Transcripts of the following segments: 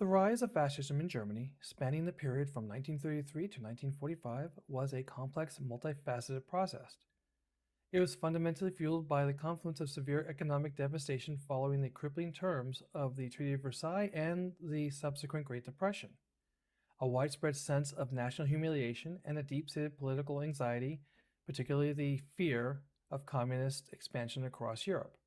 The rise of fascism in Germany, spanning the period from 1933 to 1945, was a complex, multifaceted process. It was fundamentally fueled by the confluence of severe economic devastation following the crippling terms of the Treaty of Versailles and the subsequent Great Depression, a widespread sense of national humiliation, and a deep-seated political anxiety, particularly the fear of communist expansion across Europe.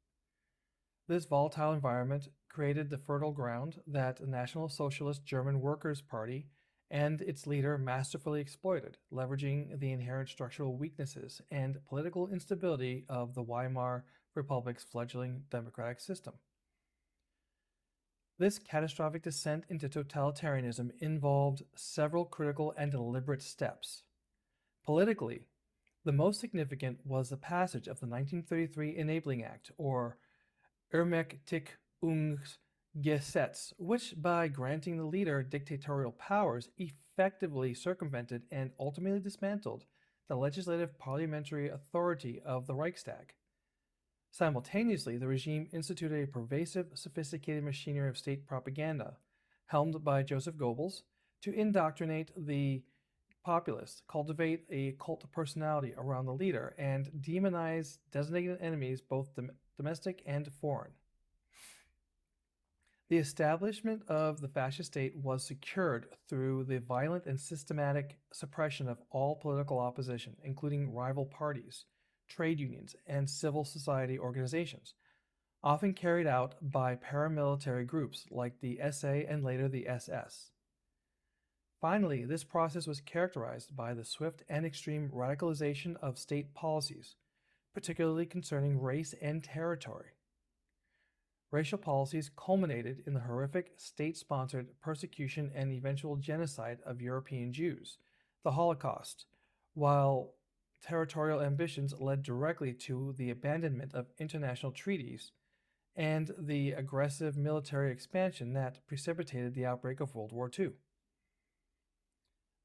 This volatile environment created the fertile ground that the National Socialist German Workers' Party and its leader masterfully exploited, leveraging the inherent structural weaknesses and political instability of the Weimar Republic's fledgling democratic system. This catastrophic descent into totalitarianism involved several critical and deliberate steps. Politically, the most significant was the passage of the 1933 Enabling Act, or Ermächtigungsgesetz, which, by granting the leader dictatorial powers, effectively circumvented and ultimately dismantled the legislative parliamentary authority of the Reichstag. Simultaneously, the regime instituted a pervasive, sophisticated machinery of state propaganda, helmed by Joseph Goebbels, to indoctrinate the populace, cultivate a cult of personality around the leader, and demonize designated enemies, both domestic and foreign. The establishment of the fascist state was secured through the violent and systematic suppression of all political opposition, including rival parties, trade unions, and civil society organizations, often carried out by paramilitary groups like the SA and later the SS. Finally, this process was characterized by the swift and extreme radicalization of state policies, particularly concerning race and territory. Racial policies culminated in the horrific state-sponsored persecution and eventual genocide of European Jews, the Holocaust, while territorial ambitions led directly to the abandonment of international treaties and the aggressive military expansion that precipitated the outbreak of World War II.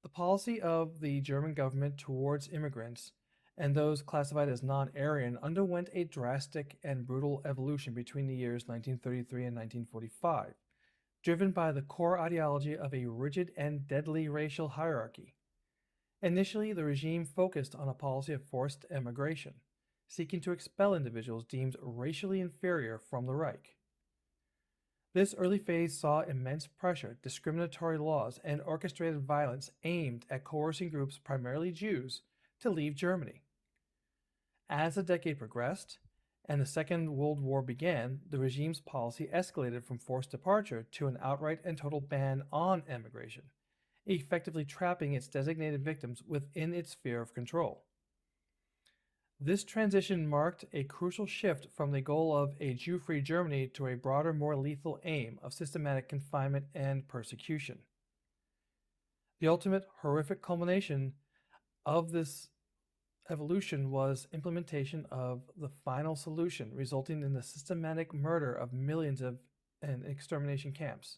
The policy of the German government towards immigrants and those classified as non-Aryan underwent a drastic and brutal evolution between the years 1933 and 1945, driven by the core ideology of a rigid and deadly racial hierarchy. Initially, the regime focused on a policy of forced emigration, seeking to expel individuals deemed racially inferior from the Reich. This early phase saw immense pressure, discriminatory laws, and orchestrated violence aimed at coercing groups, primarily Jews, to leave Germany. As the decade progressed and the Second World War began, the regime's policy escalated from forced departure to an outright and total ban on emigration, effectively trapping its designated victims within its sphere of control. This transition marked a crucial shift from the goal of a Jew-free Germany to a broader, more lethal aim of systematic confinement and persecution. The ultimate horrific culmination of this evolution was implementation of the final solution, resulting in the systematic murder of millions in extermination camps.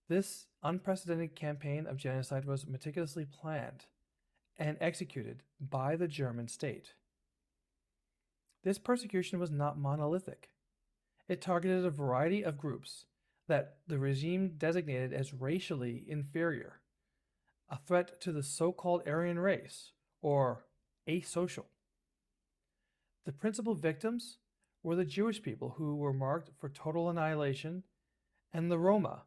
This unprecedented campaign of genocide was meticulously planned and executed by the German state. This persecution was not monolithic. It targeted a variety of groups that the regime designated as racially inferior, a threat to the so-called Aryan race, or asocial. The principal victims were the Jewish people, who were marked for total annihilation, and the Roma,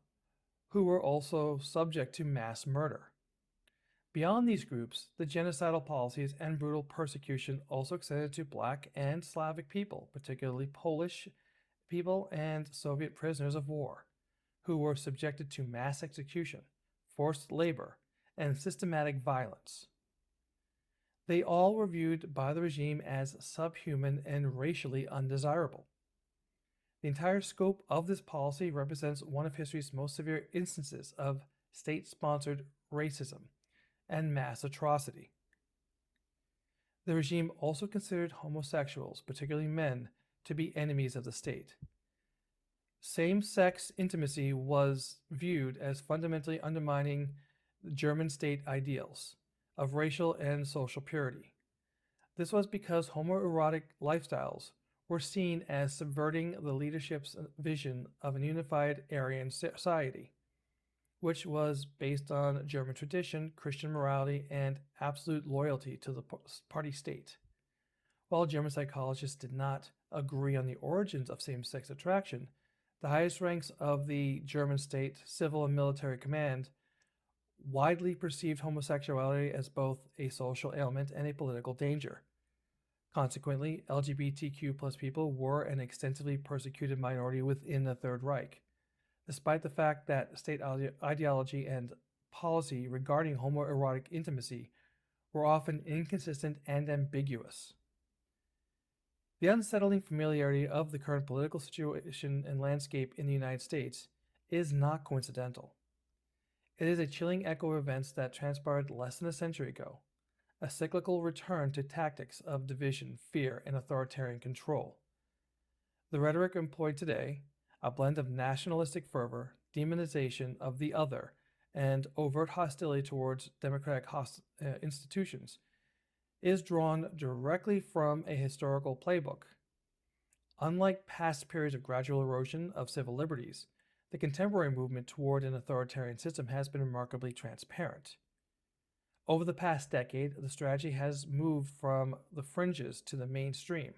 who were also subject to mass murder. Beyond these groups, the genocidal policies and brutal persecution also extended to Black and Slavic people, particularly Polish people and Soviet prisoners of war, who were subjected to mass execution, forced labor, and systematic violence. They all were viewed by the regime as subhuman and racially undesirable. The entire scope of this policy represents one of history's most severe instances of state-sponsored racism and mass atrocity. The regime also considered homosexuals, particularly men, to be enemies of the state. Same-sex intimacy was viewed as fundamentally undermining German state ideals of racial and social purity. This was because homoerotic lifestyles were seen as subverting the leadership's vision of an unified Aryan society, which was based on German tradition, Christian morality, and absolute loyalty to the party state. While German psychologists did not agree on the origins of same sex attraction, the highest ranks of the German state, civil and military command, widely perceived homosexuality as both a social ailment and a political danger. Consequently, LGBTQ plus people were an extensively persecuted minority within the Third Reich, despite the fact that state ideology and policy regarding homoerotic intimacy were often inconsistent and ambiguous. The unsettling familiarity of the current political situation and landscape in the United States is not coincidental. It is a chilling echo of events that transpired less than a century ago, a cyclical return to tactics of division, fear, and authoritarian control. The rhetoric employed today, a blend of nationalistic fervor, demonization of the other, and overt hostility towards democratic institutions, is drawn directly from a historical playbook. Unlike past periods of gradual erosion of civil liberties, the contemporary movement toward an authoritarian system has been remarkably transparent. Over the past decade, the strategy has moved from the fringes to the mainstream,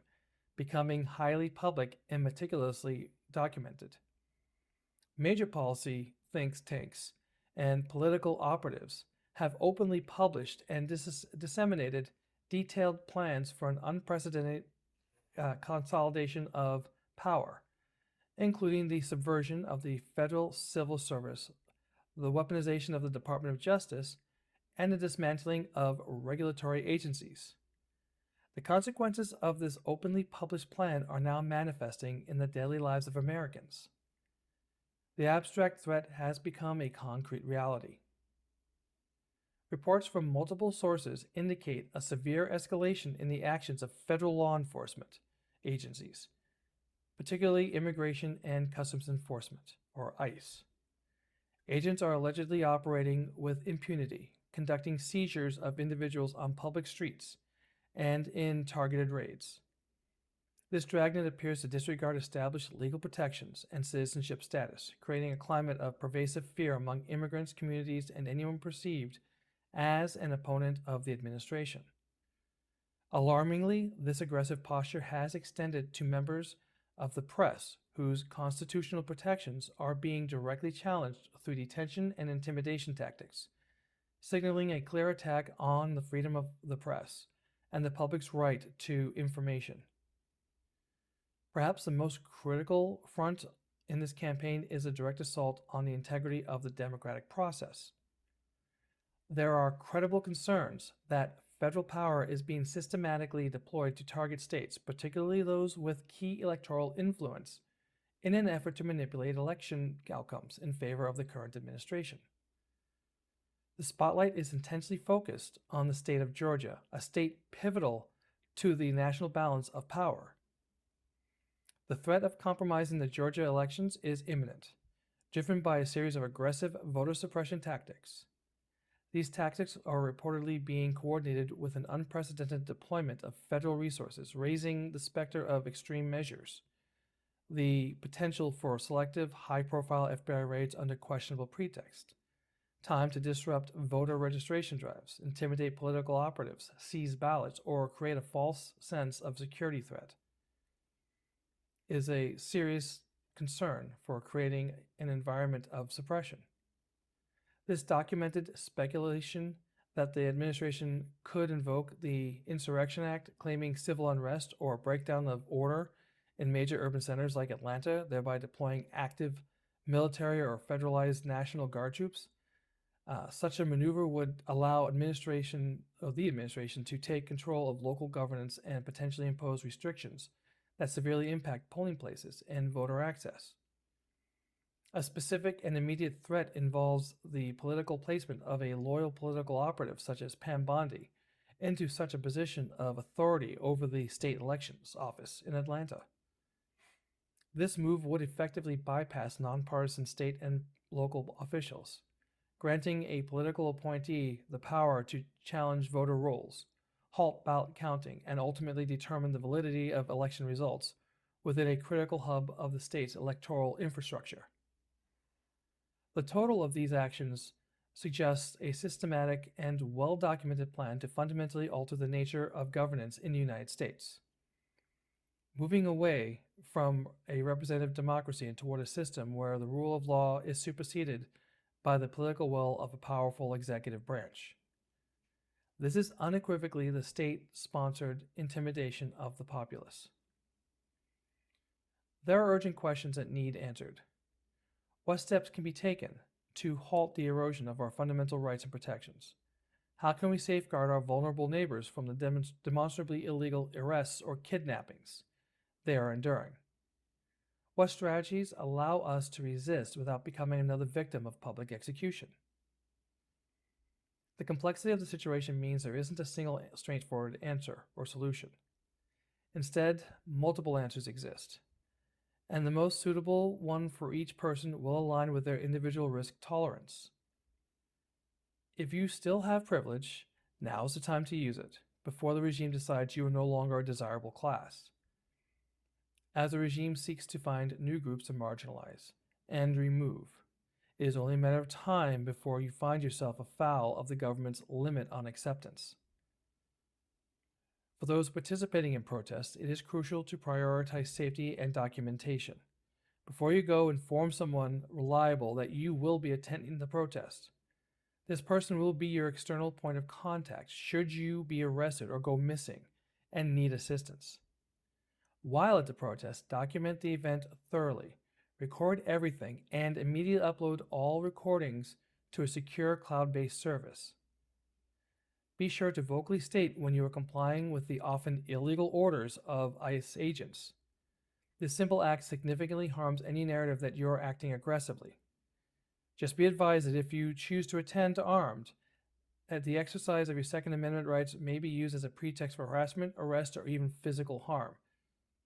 becoming highly public and meticulously documented. Major policy think tanks and political operatives have openly published and disseminated detailed plans for an unprecedented consolidation of power, including the subversion of the federal civil service, the weaponization of the Department of Justice, and the dismantling of regulatory agencies. The consequences of this openly published plan are now manifesting in the daily lives of Americans. The abstract threat has become a concrete reality. Reports from multiple sources indicate a severe escalation in the actions of federal law enforcement agencies, particularly Immigration and Customs Enforcement, or ICE. Agents are allegedly operating with impunity, conducting seizures of individuals on public streets and in targeted raids. This dragnet appears to disregard established legal protections and citizenship status, creating a climate of pervasive fear among immigrants, communities, and anyone perceived as an opponent of the administration. Alarmingly, this aggressive posture has extended to members of the press whose constitutional protections are being directly challenged through detention and intimidation tactics, signaling a clear attack on the freedom of the press and the public's right to information. Perhaps the most critical front in this campaign is a direct assault on the integrity of the democratic process. There are credible concerns that federal power is being systematically deployed to target states, particularly those with key electoral influence, in an effort to manipulate election outcomes in favor of the current administration. The spotlight is intensely focused on the state of Georgia, a state pivotal to the national balance of power. The threat of compromising the Georgia elections is imminent, driven by a series of aggressive voter suppression tactics. These tactics are reportedly being coordinated with an unprecedented deployment of federal resources, raising the specter of extreme measures, the potential for selective, high-profile FBI raids under questionable pretext, time to disrupt voter registration drives, intimidate political operatives, seize ballots, or create a false sense of security threat, is a serious concern for creating an environment of suppression. This documented speculation that the administration could invoke the Insurrection Act, claiming civil unrest or breakdown of order in major urban centers like Atlanta, thereby deploying active military or federalized National Guard troops. Such a maneuver would allow the administration to take control of local governance and potentially impose restrictions that severely impact polling places and voter access. A specific and immediate threat involves the political placement of a loyal political operative such as Pam Bondi into such a position of authority over the state elections office in Atlanta. This move would effectively bypass nonpartisan state and local officials, granting a political appointee the power to challenge voter rolls, halt ballot counting, and ultimately determine the validity of election results within a critical hub of the state's electoral infrastructure. The total of these actions suggests a systematic and well documented plan to fundamentally alter the nature of governance in the United States, moving away from a representative democracy and toward a system where the rule of law is superseded by the political will of a powerful executive branch. This is unequivocally the state sponsored intimidation of the populace. There are urgent questions that need answered. What steps can be taken to halt the erosion of our fundamental rights and protections? How can we safeguard our vulnerable neighbors from the demonstrably illegal arrests or kidnappings they are enduring? What strategies allow us to resist without becoming another victim of public execution? The complexity of the situation means there isn't a single straightforward answer or solution. Instead, multiple answers exist, and the most suitable one for each person will align with their individual risk tolerance. If you still have privilege, now's the time to use it, before the regime decides you are no longer a desirable class. As the regime seeks to find new groups to marginalize and remove, it is only a matter of time before you find yourself afoul of the government's limit on acceptance. For those participating in protests, it is crucial to prioritize safety and documentation. Before you go, inform someone reliable that you will be attending the protest. This person will be your external point of contact should you be arrested or go missing and need assistance. While at the protest, document the event thoroughly. Record everything and immediately upload all recordings to a secure cloud-based service. Be sure to vocally state when you are complying with the often illegal orders of ICE agents. This simple act significantly harms any narrative that you are acting aggressively. Just be advised that if you choose to attend armed, that the exercise of your Second Amendment rights may be used as a pretext for harassment, arrest, or even physical harm,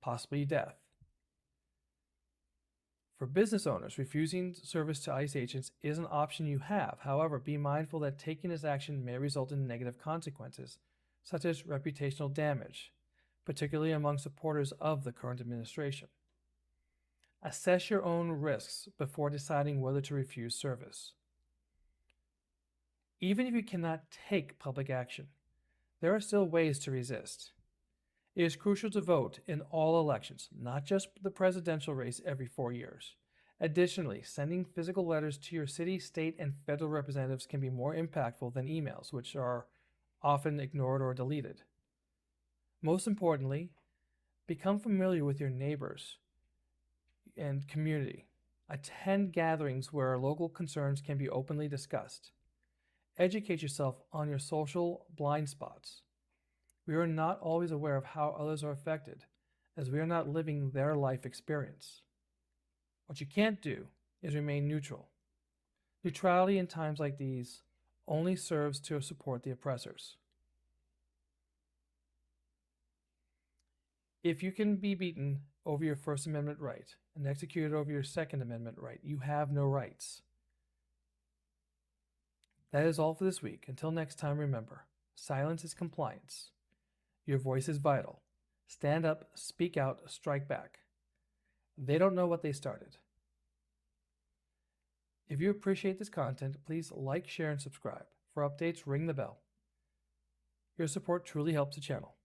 possibly death. For business owners, refusing service to ICE agents is an option you have. However, be mindful that taking this action may result in negative consequences, such as reputational damage, particularly among supporters of the current administration. Assess your own risks before deciding whether to refuse service. Even if you cannot take public action, there are still ways to resist. It is crucial to vote in all elections, not just the presidential race every 4 years. Additionally, sending physical letters to your city, state, and federal representatives can be more impactful than emails, which are often ignored or deleted. Most importantly, become familiar with your neighbors and community. Attend gatherings where local concerns can be openly discussed. Educate yourself on your social blind spots. We are not always aware of how others are affected, as we are not living their life experience. What you can't do is remain neutral. Neutrality in times like these only serves to support the oppressors. If you can be beaten over your First Amendment right and executed over your Second Amendment right, you have no rights. That is all for this week. Until next time, remember, silence is compliance. Your voice is vital. Stand up, speak out, strike back. They don't know what they started. If you appreciate this content, please like, share, and subscribe. For updates, ring the bell. Your support truly helps the channel.